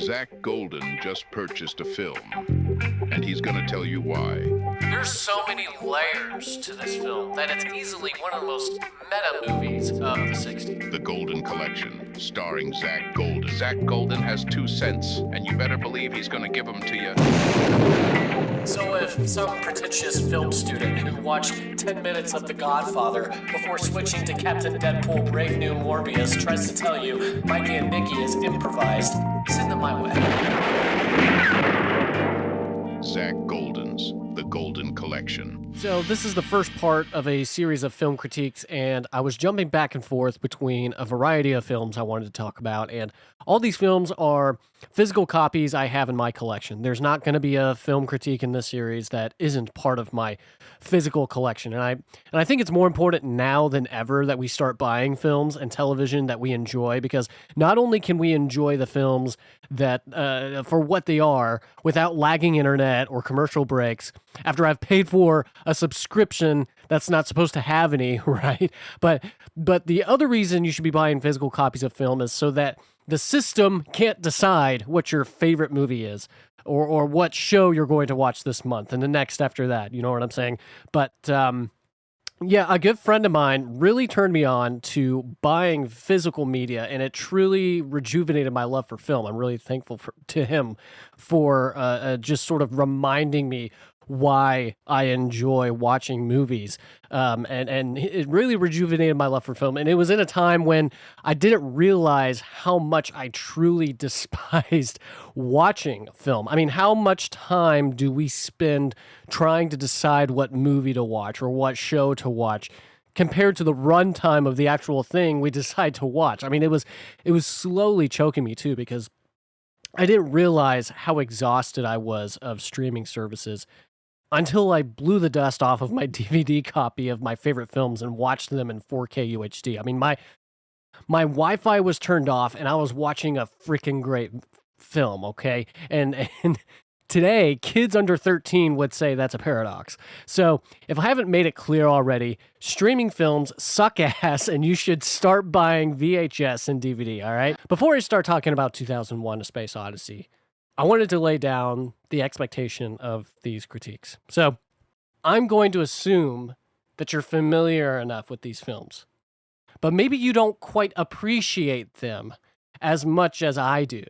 Zach Golden just purchased a film, and he's gonna tell you why. There's so many layers to this film that it's easily one of the most meta movies of the 60s. The Golden Collection, starring Zach Golden. Zach Golden has 2 cents, and you better believe he's gonna give them to you. So if some pretentious film student who watched 10 minutes of The Godfather before switching to Captain Deadpool Brave New Morbius tries to tell you Mikey and Nicky is improvised, send them my way. Zach Golden's The Golden Collection. So this is the first part of a series of film critiques, and I was jumping back and forth between a variety of films I wanted to talk about, and all these films are physical copies I have in my collection. There's not going to be a film critique in this series that isn't part of my physical collection, and I think it's more important now than ever that we start buying films and television that we enjoy, because not only can we enjoy the films that for what they are without lagging internet or commercial breaks after I've paid for a subscription that's not supposed to have any, right? But the other reason you should be buying physical copies of film is so that the system can't decide what your favorite movie is or what show you're going to watch this month and the next after that. You know what I'm saying? But yeah, a good friend of mine really turned me on to buying physical media, and it truly rejuvenated my love for film. I'm really thankful to him for just sort of reminding me why I enjoy watching movies. And it really rejuvenated my love for film. And it was in a time when I didn't realize how much I truly despised watching film. I mean, how much time do we spend trying to decide what movie to watch or what show to watch compared to the runtime of the actual thing we decide to watch? I mean, it was slowly choking me too, because I didn't realize how exhausted I was of streaming services until I blew the dust off of my DVD copy of my favorite films and watched them in 4K UHD. I mean, my Wi-Fi was turned off and I was watching a freaking great film, okay? And today, kids under 13 would say that's a paradox. So if I haven't made it clear already, streaming films suck ass and you should start buying VHS and DVD, all right? Before I start talking about 2001: A Space Odyssey, I wanted to lay down the expectation of these critiques. So I'm going to assume that you're familiar enough with these films, but maybe you don't quite appreciate them as much as I do,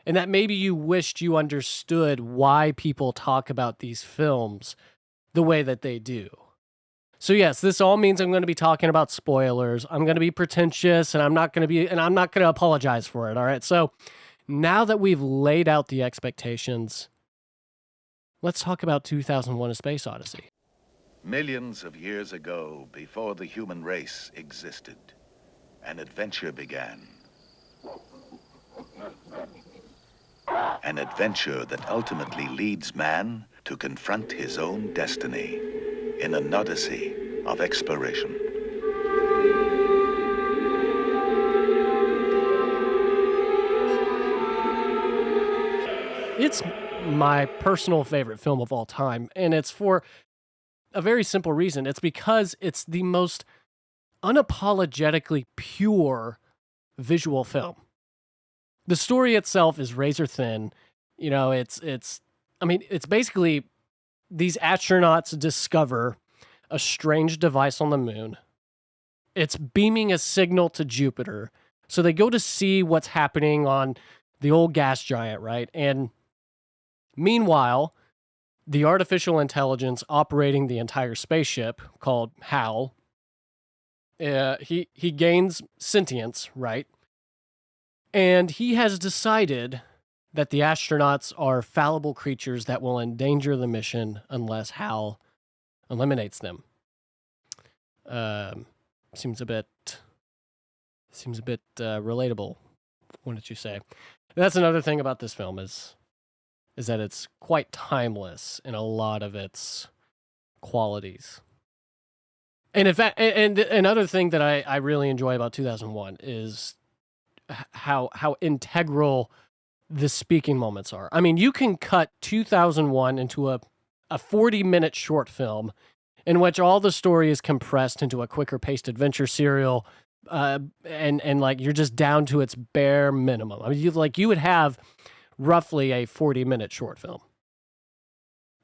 and that maybe you wished you understood why people talk about these films the way that they do. So yes, this all means I'm going to be talking about spoilers. I'm going to be pretentious, and I'm not going to apologize for it, all right? So now that we've laid out the expectations, let's talk about 2001: A Space Odyssey. Millions of years ago, before the human race existed, an adventure began. An adventure that ultimately leads man to confront his own destiny in an odyssey of exploration. It's my personal favorite film of all time, and it's for a very simple reason. It's because it's the most unapologetically pure visual film. The story itself is razor thin. You know, it's basically these astronauts discover a strange device on the moon. It's beaming a signal to Jupiter. So they go to see what's happening on the old gas giant, right? And meanwhile, the artificial intelligence operating the entire spaceship, called HAL, he gains sentience, right? And he has decided that the astronauts are fallible creatures that will endanger the mission unless HAL eliminates them. Seems a bit relatable, wouldn't you say? That's another thing about this film is that it's quite timeless in a lot of its qualities. And in fact, and another thing that I really enjoy about 2001 is how integral the speaking moments are. I mean, you can cut 2001 into a 40-minute short film in which all the story is compressed into a quicker-paced adventure serial, and like you're just down to its bare minimum. I mean, you would have roughly a 40-minute short film.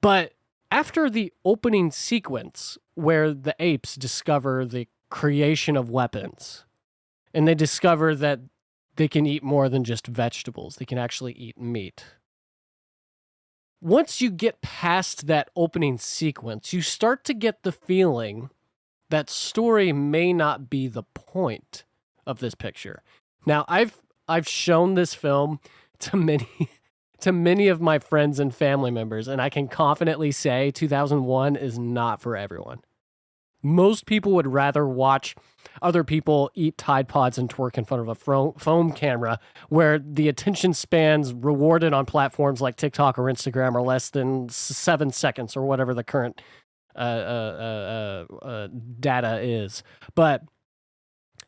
But after the opening sequence where the apes discover the creation of weapons, and they discover that they can eat more than just vegetables, they can actually eat meat. Once you get past that opening sequence, you start to get the feeling that story may not be the point of this picture. Now, I've shown this film to many of my friends and family members, and I can confidently say 2001 is not for everyone. Most people would rather watch other people eat Tide Pods and twerk in front of a foam camera, where the attention spans rewarded on platforms like TikTok or Instagram are less than 7 seconds or whatever the current data is. But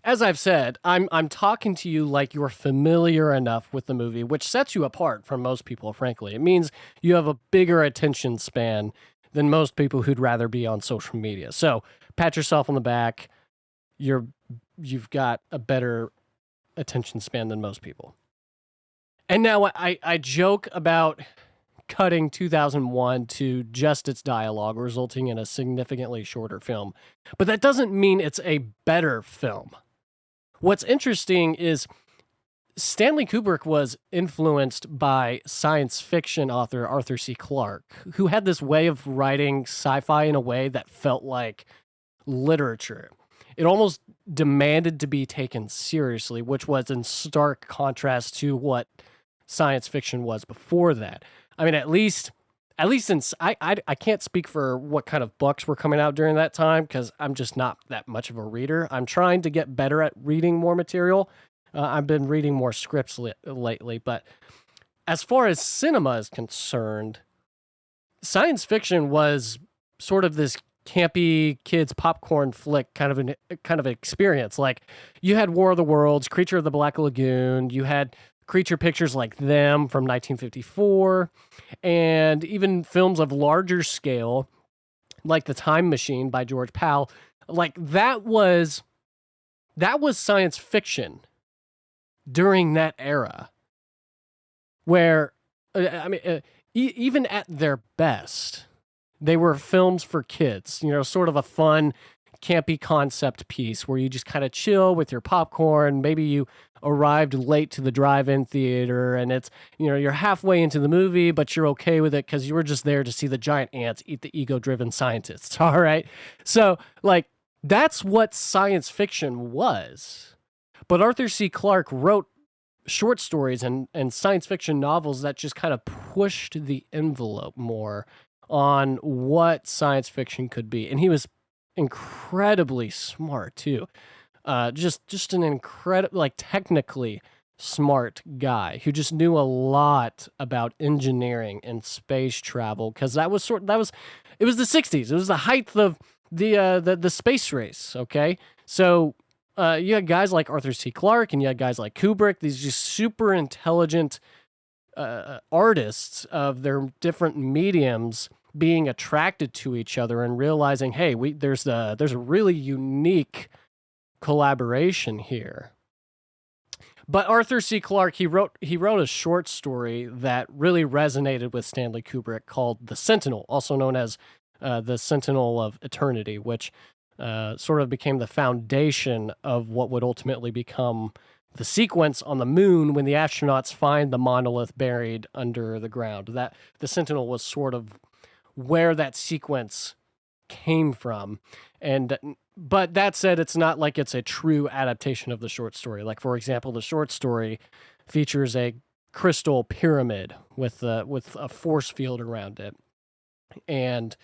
as I've said, I'm talking to you like you're familiar enough with the movie, which sets you apart from most people, frankly. It means you have a bigger attention span than most people who'd rather be on social media. So pat yourself on the back. You've got a better attention span than most people. And now I joke about cutting 2001 to just its dialogue, resulting in a significantly shorter film. But that doesn't mean it's a better film. What's interesting is Stanley Kubrick was influenced by science fiction author Arthur C. Clarke, who had this way of writing sci-fi in a way that felt like literature. It almost demanded to be taken seriously, which was in stark contrast to what science fiction was before that. I mean, at least I can't speak for what kind of books were coming out during that time because I'm just not that much of a reader. I'm trying to get better at reading more material. I've been reading more scripts lately, but as far as cinema is concerned, science fiction was sort of this campy kids popcorn flick kind of experience. Like you had War of the Worlds, Creature of the Black Lagoon, you had creature pictures like Them from 1954, and even films of larger scale like The Time Machine by George Pal. Like that was science fiction during that era, where even at their best, they were films for kids, sort of a fun, campy concept piece where you just kind of chill with your popcorn. Maybe you arrived late to the drive-in theater and it's, you're halfway into the movie, but you're okay with it because you were just there to see the giant ants eat the ego-driven scientists. All right. So like, that's what science fiction was. But Arthur C. Clarke wrote short stories and science fiction novels that just kind of pushed the envelope more on what science fiction could be. And he was incredibly smart too. Just an incredible, like technically smart guy who just knew a lot about engineering and space travel, because it was the 60s. It was the height of the space race. Okay, so you had guys like Arthur C. Clarke and you had guys like Kubrick, these just super intelligent artists of their different mediums being attracted to each other and realizing, hey, there's a really unique collaboration here. But Arthur C. Clarke, he wrote a short story that really resonated with Stanley Kubrick called The Sentinel, also known as The Sentinel of Eternity, which sort of became the foundation of what would ultimately become the sequence on the moon when the astronauts find the monolith buried under the ground. That The Sentinel was sort of where that sequence came from. But that said, it's not like it's a true adaptation of the short story. Like, for example, the short story features a crystal pyramid with a force field around it. And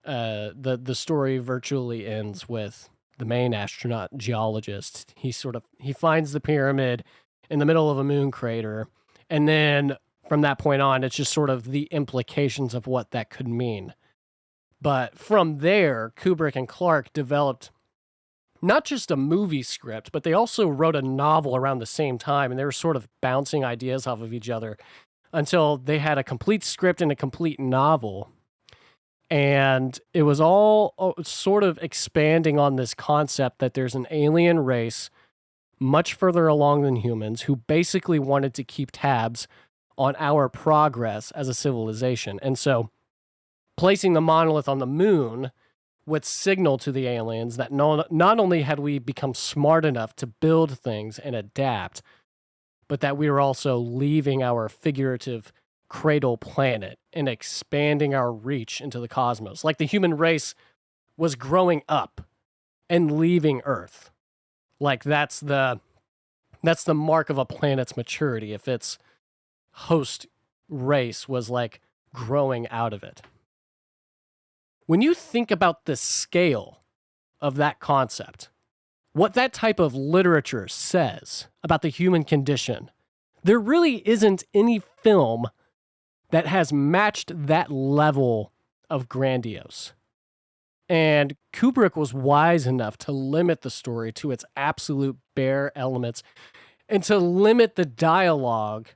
the story virtually ends with the main astronaut geologist. He finds the pyramid in the middle of a moon crater. And then from that point on, it's just sort of the implications of what that could mean. But from there, Kubrick and Clarke developed not just a movie script, but they also wrote a novel around the same time, and they were sort of bouncing ideas off of each other until they had a complete script and a complete novel. And it was all sort of expanding on this concept that there's an alien race much further along than humans who basically wanted to keep tabs on our progress as a civilization. And so placing the monolith on the moon would signal to the aliens that not only had we become smart enough to build things and adapt, but that we were also leaving our figurative cradle planet and expanding our reach into the cosmos. Like the human race was growing up and leaving Earth. Like that's the mark of a planet's maturity, if its host race was like growing out of it. When you think about the scale of that concept, what that type of literature says about the human condition, there really isn't any film that has matched that level of grandiose. And Kubrick was wise enough to limit the story to its absolute bare elements and to limit the dialogue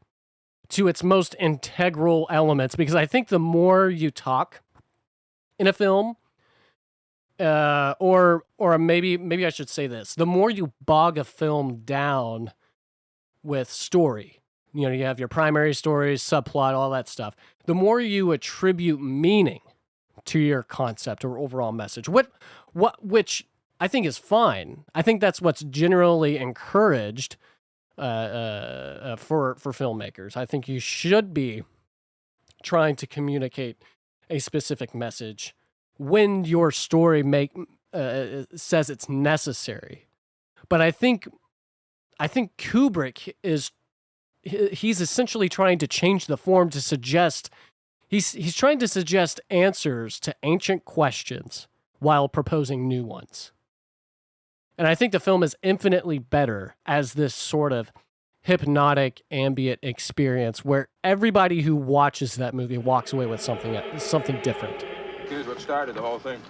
to its most integral elements, because I think the more you talk in a film, or maybe I should say this, the more you bog a film down with story, you have your primary stories, subplot, all that stuff, the more you attribute meaning to your concept or overall message, which I think is fine. I think that's what's generally encouraged for filmmakers. I think you should be trying to communicate a specific message when your story says it's necessary. But I think Kubrick he's essentially trying to change the form to suggest he's trying to suggest answers to ancient questions while proposing new ones. And I think the film is infinitely better as this sort of hypnotic ambient experience where everybody who watches that movie walks away with something different. Here's what started the whole thing.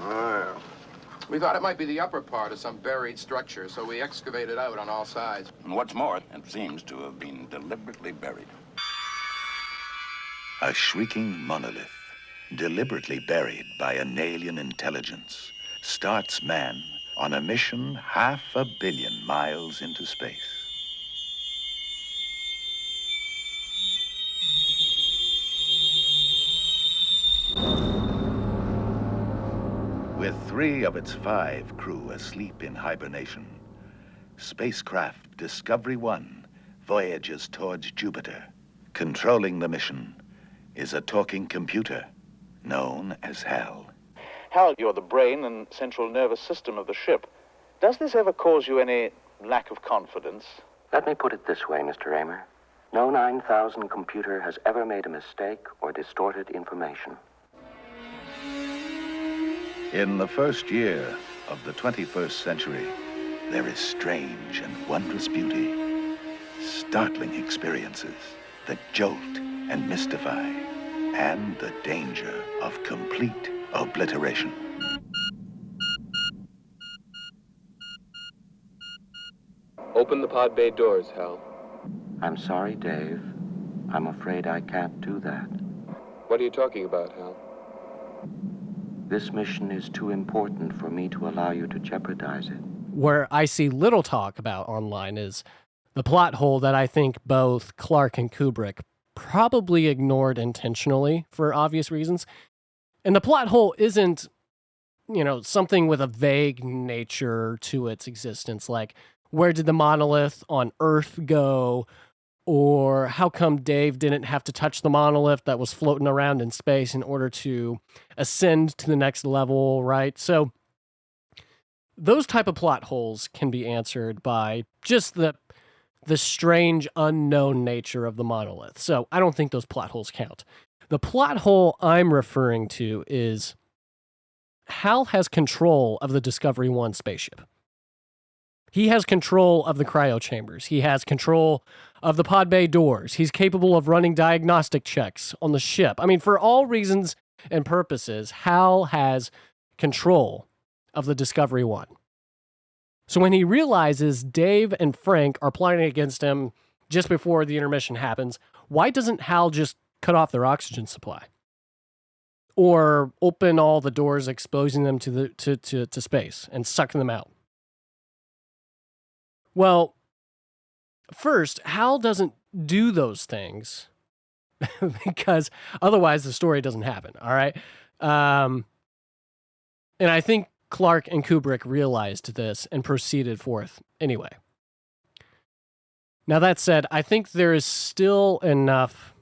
Oh. We thought it might be the upper part of some buried structure, so we excavated out on all sides. And what's more, it seems to have been deliberately buried. A shrieking monolith, deliberately buried by an alien intelligence, starts man on a mission 500 million miles into space. With 3 of its 5 crew asleep in hibernation, spacecraft Discovery 1 voyages towards Jupiter. Controlling the mission is a talking computer known as HAL. Hal, you're the brain and central nervous system of the ship. Does this ever cause you any lack of confidence? Let me put it this way, Mr. Raymer. No 9000 computer has ever made a mistake or distorted information. In the first year of the 21st century, there is strange and wondrous beauty, startling experiences that jolt and mystify, and the danger of complete obliteration. Open the pod bay doors, Hal. I'm sorry, Dave. I'm afraid I can't do that. What are you talking about, Hal? This mission is too important for me to allow you to jeopardize it. Where I see little talk about online is the plot hole that I think both Clarke and Kubrick probably ignored intentionally for obvious reasons. And the plot hole isn't, something with a vague nature to its existence, like where did the monolith on Earth go? Or how come Dave didn't have to touch the monolith that was floating around in space in order to ascend to the next level, right? So those type of plot holes can be answered by just the strange unknown nature of the monolith. So I don't think those plot holes count. The plot hole I'm referring to is Hal has control of the Discovery 1 spaceship. He has control of the cryo chambers. He has control of the pod bay doors. He's capable of running diagnostic checks on the ship. I mean, for all reasons and purposes, Hal has control of the Discovery 1. So when he realizes Dave and Frank are plotting against him just before the intermission happens, why doesn't Hal just cut off their oxygen supply? Or open all the doors, exposing them to space and sucking them out? Well, first, Hal doesn't do those things because otherwise the story doesn't happen. All right. And I think Clarke and Kubrick realized this and proceeded forth anyway. Now, that said, I think there is still enough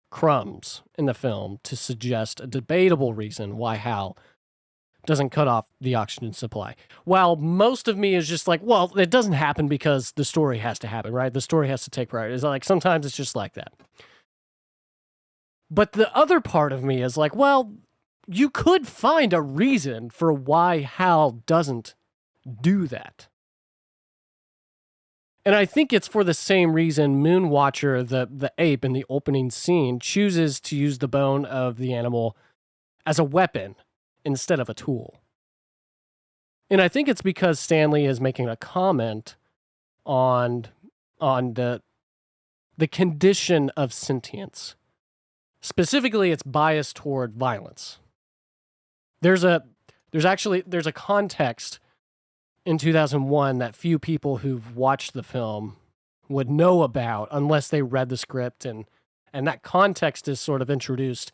crumbs in the film to suggest a debatable reason why Hal doesn't cut off the oxygen supply. While most of me is just like, well, it doesn't happen because the story has to happen, right? The story has to take priority. It's like, sometimes it's just like that. But the other part of me is like, well, you could find a reason for why Hal doesn't do that. And I think it's for the same reason Moonwatcher, the ape in the opening scene, chooses to use the bone of the animal as a weapon instead of a tool. And I think it's because Stanley is making a comment on the condition of sentience. Specifically, it's biased toward violence. There's a context in 2001 that few people who've watched the film would know about unless they read the script, and that context is sort of introduced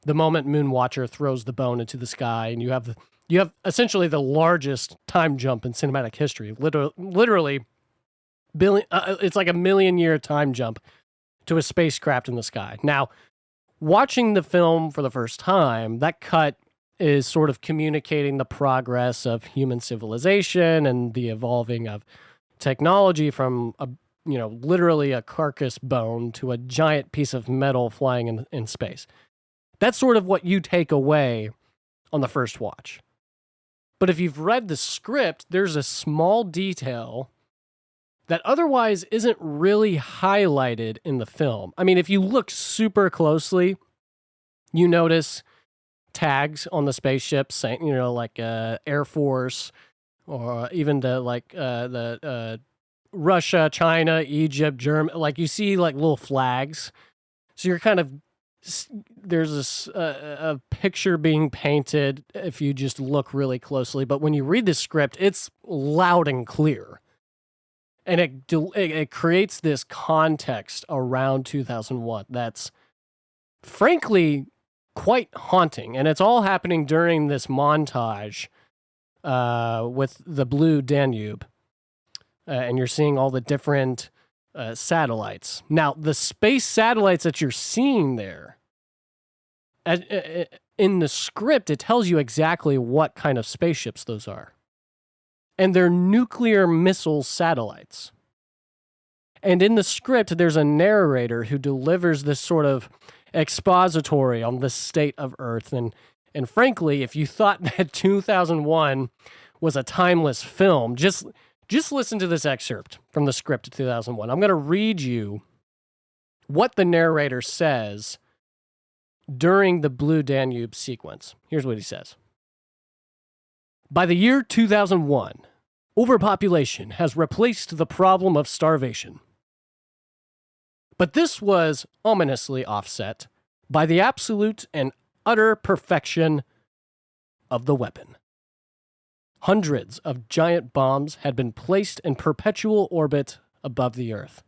the moment Moonwatcher throws the bone into the sky, and you have essentially the largest time jump in cinematic history. Literally, it's like a 1,000,000-year time jump to a spacecraft in the sky. Now, watching the film for the first time, that cut is sort of communicating the progress of human civilization and the evolving of technology from literally a carcass bone to a giant piece of metal flying in space. That's sort of what you take away on the first watch. But if you've read the script, there's a small detail that otherwise isn't really highlighted in the film. I mean, if you look super closely, you notice tags on the spaceship saying, like Air Force, or even the Russia, China, Egypt, Germany. Like, you see like little flags. So you're kind of, there's a picture being painted if you just look really closely. But when you read the script, it's loud and clear. And it creates this context around 2001 that's frankly quite haunting. And it's all happening during this montage with the blue Danube. And you're seeing all the different satellites. Now, the space satellites that you're seeing there, in the script, it tells you exactly what kind of spaceships those are. And they're nuclear missile satellites. And in the script, there's a narrator who delivers this sort of expository on the state of Earth. And frankly, if you thought that 2001 was a timeless film, just listen to this excerpt from the script of 2001. I'm going to read you what the narrator says during the Blue Danube sequence. Here's what he says. By the year 2001, overpopulation has replaced the problem of starvation. But this was ominously offset by the absolute and utter perfection of the weapon. Hundreds of giant bombs had been placed in perpetual orbit above the Earth.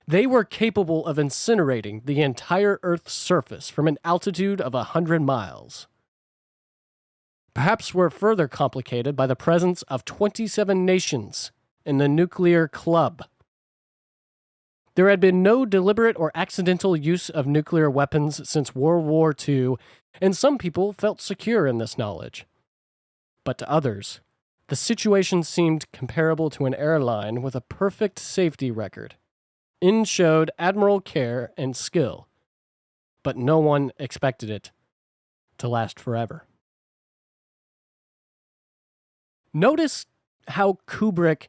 They were capable of incinerating the entire Earth's surface from an altitude of 100 miles. Perhaps were further complicated by the presence of 27 nations in the nuclear club. There had been no deliberate or accidental use of nuclear weapons since World War II, and some people felt secure in this knowledge. But to others, the situation seemed comparable to an airline with a perfect safety record. In showed admirable care and skill, but no one expected it to last forever. Notice how Kubrick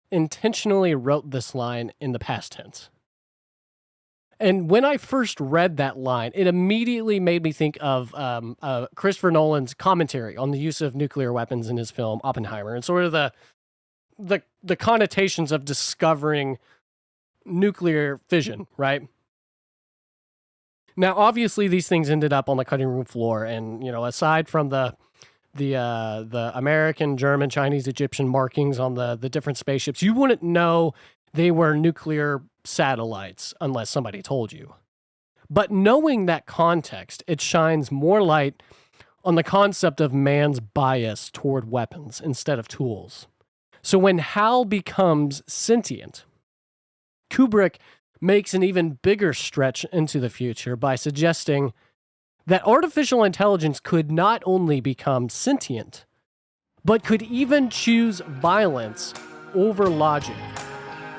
intentionally wrote this line in the past tense. And when I first read that line, it immediately made me think of Christopher Nolan's commentary on the use of nuclear weapons in his film Oppenheimer, and sort of the connotations of discovering nuclear fission, right? Now, obviously, these things ended up on the cutting room floor, and aside from the American, German, Chinese, Egyptian markings on the different spaceships, you wouldn't know they were nuclear satellites, unless somebody told you. But knowing that context, it shines more light on the concept of man's bias toward weapons instead of tools. So when Hal becomes sentient, Kubrick makes an even bigger stretch into the future by suggesting that artificial intelligence could not only become sentient, but could even choose violence over logic,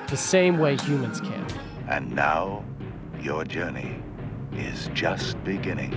the same way humans can. And now, your journey is just beginning.